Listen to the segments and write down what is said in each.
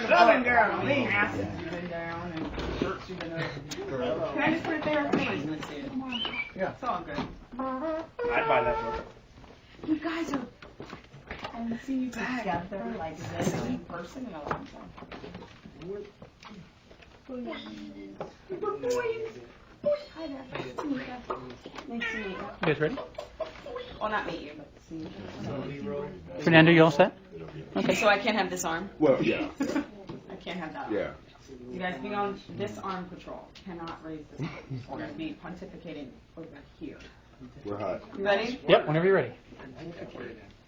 Southern girl, me. Asses you've been down and shirts you've been over. Can I just put it there? Nobody's going to see it. Yeah. It's all good. I'd buy that book. You guys are... I haven't seen you together like this in person in a long time. Hi there. Nice to meet you. Nice to meet you. You guys ready? Well, not meet you, but see you. Fernando, you all set? Okay, so I can't have this arm? Well, yeah. I can't have that arm. Yeah. You guys being on this arm patrol cannot raise this arm. We're going to be pontificating over here. We're hot. You ready? Yep, whenever you're ready.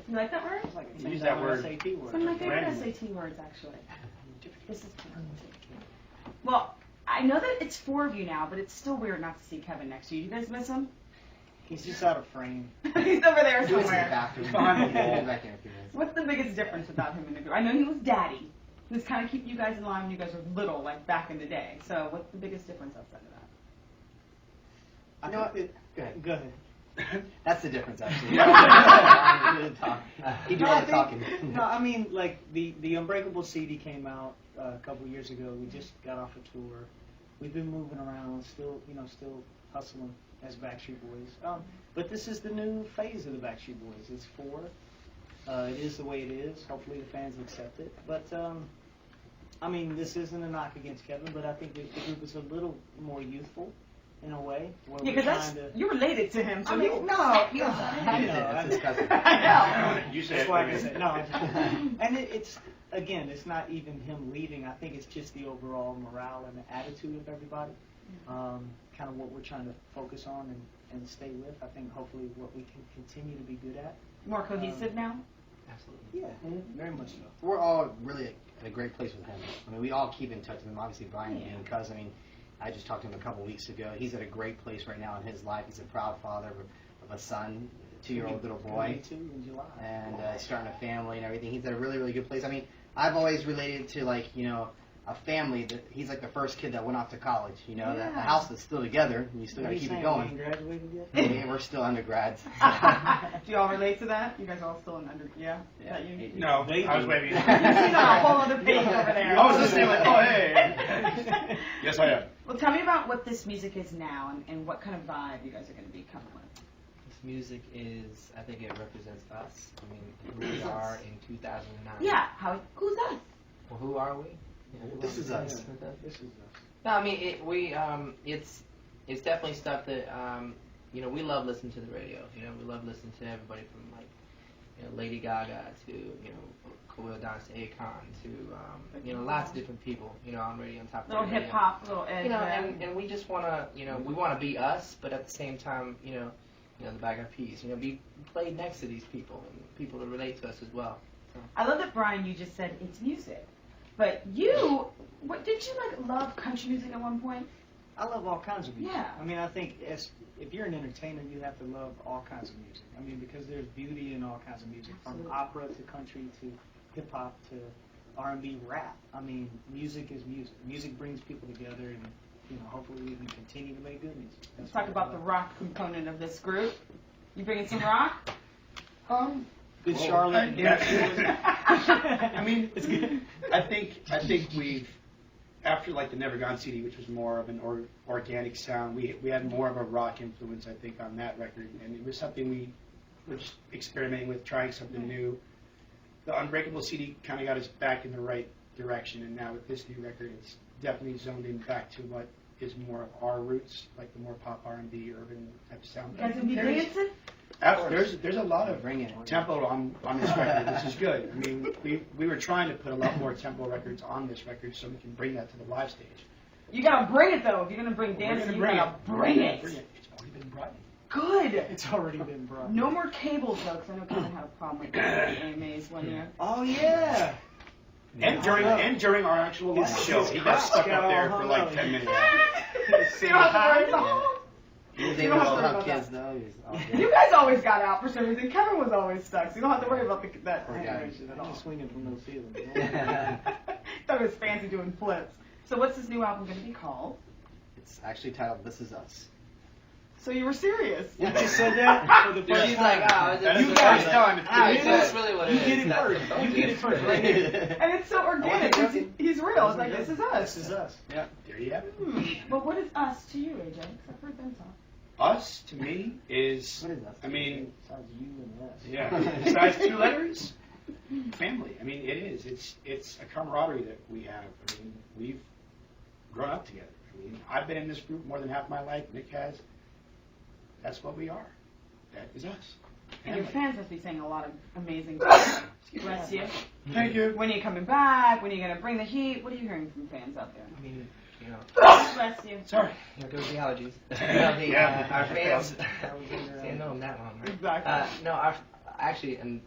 You like that word? Use that word. Some of my favorite SAT words, actually. This is well, I know that it's 4 of you now, but it's still weird not to see Kevin next to you. You guys miss him? He's just out of frame. He's over there He was in the somewhere. bathroom. Behind the wall. He's back in a few minutes. What's the biggest difference about him in the group? I know he was daddy. He was kind of keeping you guys in line when you guys were little, like back in the day. So what's the biggest difference outside of that? You know what? Go ahead. Go ahead. That's the difference, actually. He do No, all I the think- talking. No, I mean, like, the Unbreakable CD came out a couple of years ago. We just got off a tour. We've been moving around, still hustling as Backstreet Boys. But this is the new phase of the Backstreet Boys. It's 4. It is the way it is. Hopefully the fans accept it. But, I mean, this isn't a knock against Kevin, but I think the group is a little more youthful in a way. Where Yeah, we're because trying to... you're related to him. So I mean, you, no, He no. was That's his cousin. I know. You said that's why I said no. And it's again, it's not even him leaving. I think it's just the overall morale and the attitude of everybody. Kind of what we're trying to focus on and stay with. I think hopefully what we can continue to be good at. More cohesive now? Absolutely. Yeah, very much so. We're all really at a great place with him. I mean, we all keep in touch with him. Obviously, Brian Yeah. being cousin. I mean, I just talked to him a couple weeks ago. He's at a great place right now in his life. He's a proud father of a son, 2-year-old little boy, 22 in July. and starting a family and everything. He's at a really, really good place. I mean, I've always related to, like, you know, a family that he's like the first kid that went off to college. You know, that the Yeah. house is still together, and you still got to keep it going. Graduated yet? Yeah, we're still undergrads. Do you all relate to that? You guys all still in under? Yeah. Is that you? he- No, I was waving. He's on a whole other page over there. I was listening like, oh, hey. Yes, I am. Well, tell me about what this music is now and what kind of vibe you guys are going to be coming with. This music is, I think it represents us. I mean, who we are in 2009. Yeah. Who's us? Well, who are we? You know, who This are is we? us. This is us. No, I mean, it's definitely stuff that, you know, we love listening to the radio. You know, we love listening to everybody from, like, you know, Lady Gaga to, you know, Khalil Dance to Akon to, you know, lots of different people, you know, on radio on top of the Little radio. hip hop, little edge. You know, and we just want to, you know, we want to be us, but at the same time, you know, the Bag of Peas, you know, be played next to these people and people to relate to us as well. So. I love that, Brian, you just said it's music. But you, did you like love country music at one point? I love all kinds of music. Yeah. I mean, I think if you're an entertainer, you have to love all kinds of music. I mean, because there's beauty in all kinds of music, Absolutely. from opera to country to hip hop to R&B, rap. I mean, music is music. Music brings people together, and you know, hopefully we can continue to make good music. Let's talk about the rock component of this group. You bringing some rock? Good Charlotte. I mean, it's good. I think we've, after like the Never Gone CD, which was more of an organic sound, we had more of a rock influence, I think, on that record, and it was something we were just experimenting with, trying something new. The Unbreakable CD kind of got us back in the right direction, and now with this new record, it's definitely zoned in back to what is more of our roots, like the more pop R&B, urban type sound. You guys gonna be dancing? There's a lot of Bring it. tempo on this record, which is good. I mean, we were trying to put a lot more tempo records on this record so we can bring that to the live stage. You gotta bring it though. If you're gonna bring We're dancing, gonna you gotta bring it. It's already been brought in. Good. It's already been brought. No more cables though, because I know Kevin had a problem with the AMAs one year. Oh yeah. And during our actual live show, he got stuck up there for like 10 minutes. So you don't have to worry about He was You able don't to have to worry help about kids, that. though. He was all You good. guys always got out for some reason. Kevin was always stuck, so you don't have to worry about that Poor guy. animation at I'm all. just swinging from those ceilings. Thought it was fancy doing flips. So what's this new album going to be called? It's actually titled This Is Us. So you were serious. You just said that for the first She's time. like, oh, You guys time. that's really what it You is. get it first. You get it first. Right here. And it's so organic. He's real. It's like, this is us. This is us. Yeah, there you have it. But what is us to you, AJ? 'Cause I've heard them talk. Us, to me, is, What is us? I mean, Besides you and us. yeah, besides 2 letters, family. I mean, it is. It's a camaraderie that we have. I mean, we've grown up together. I mean, I've been in this group more than half my life. Nick has. That's what we are. That is us. And your Family. fans must be saying a lot of amazing things. Bless you. Thank you. When are you coming back? When are you going to bring the heat? What are you hearing from fans out there? I mean, you know, Bless you. Sorry. there goes the allergies. Yeah. Our fans. That was in your, See, I know them that long, right? Exactly. No, our, actually, and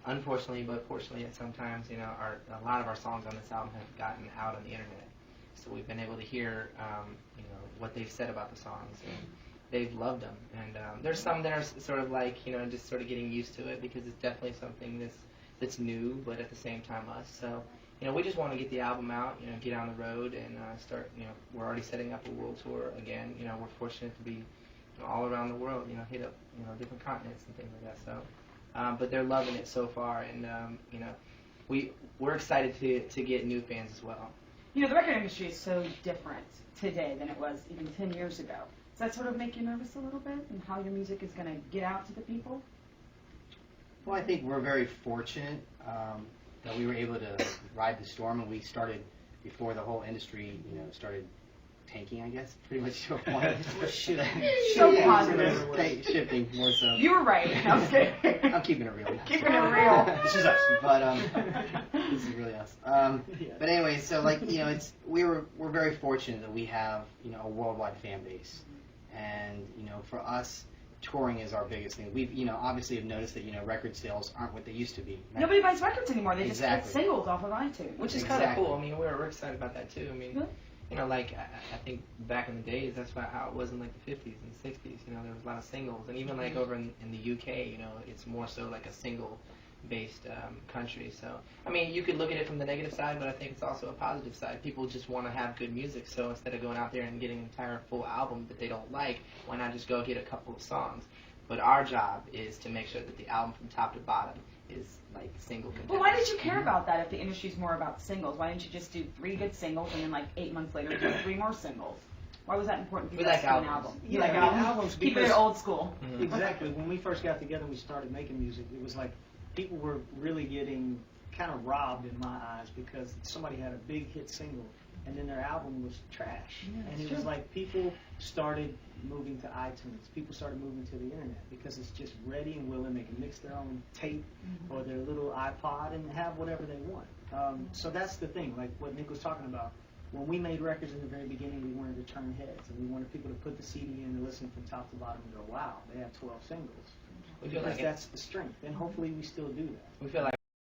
unfortunately, but fortunately, at sometimes, you know, a lot of our songs on this album have gotten out on the internet, so we've been able to hear, you know, what they've said about the songs, and they've loved them. And there's some that are sort of like, you know, just sort of getting used to it because it's definitely something that's new, but at the same time us. So, you know, we just want to get the album out, you know, get on the road and start, you know, we're already setting up a world tour again. You know, we're fortunate to be, you know, all around the world, you know, hit up, you know, different continents and things like that. So, but they're loving it so far, and you know, we're excited to get new fans as well. You know, the record industry is so different today than it was even 10 years ago. Does that sort of make you nervous a little bit and how your music is going to get out to the people? Well, I think we're very fortunate that we were able to ride the storm, and we started before the whole industry, you know, started tanking, I guess, pretty much to a point. So Yeah, positive. shifting more so. You were right. I was kidding. I'm keeping it real. Keeping it real. This is us. But this is really us. But anyway, so like, you know, we're very fortunate that we have, you know, a worldwide fan base, and you know, for us, touring is our biggest thing. We've, you know, obviously have noticed that, you know, record sales aren't what they used to be. Nobody buys records anymore. They just Exactly. get singles off of iTunes. Which is kind of Exactly. cool. I mean, we're excited about that too. I mean, Good. you know, like I think back in the days, that's how it was in like the 50s and 60s. You know, there was a lot of singles, and even like over in the UK, you know, it's more so like a single-based country. So, I mean, you could look at it from the negative side, but I think it's also a positive side. People just want to have good music, so instead of going out there and getting an entire full album that they don't like, why not just go get a couple of songs? But our job is to make sure that the album from top to bottom is like single content. Well, why did you care about that if the industry's more about singles? Why didn't you just do 3 good singles and then like 8 months later do 3 more singles? Why was that important for you We guys like to do an albums. album? You Yeah, like I mean, albums? albums Keep it because- old school. Mhm. Exactly. When we first got together and we started making music, it was like people were really getting kind of robbed in my eyes because somebody had a big hit single and then their album was trash. Yeah, And it's it was true. like people started moving to iTunes. People started moving to the internet because it's just ready and willing. They can mix their own tape or their little iPod and have whatever they want. So that's the thing, like what Nick was talking about. When we made records in the very beginning, we wanted to turn heads, and we wanted people to put the CD in and listen from top to bottom and go, wow, they have 12 singles. We feel Because like that's the strength, and hopefully we still do that. we feel like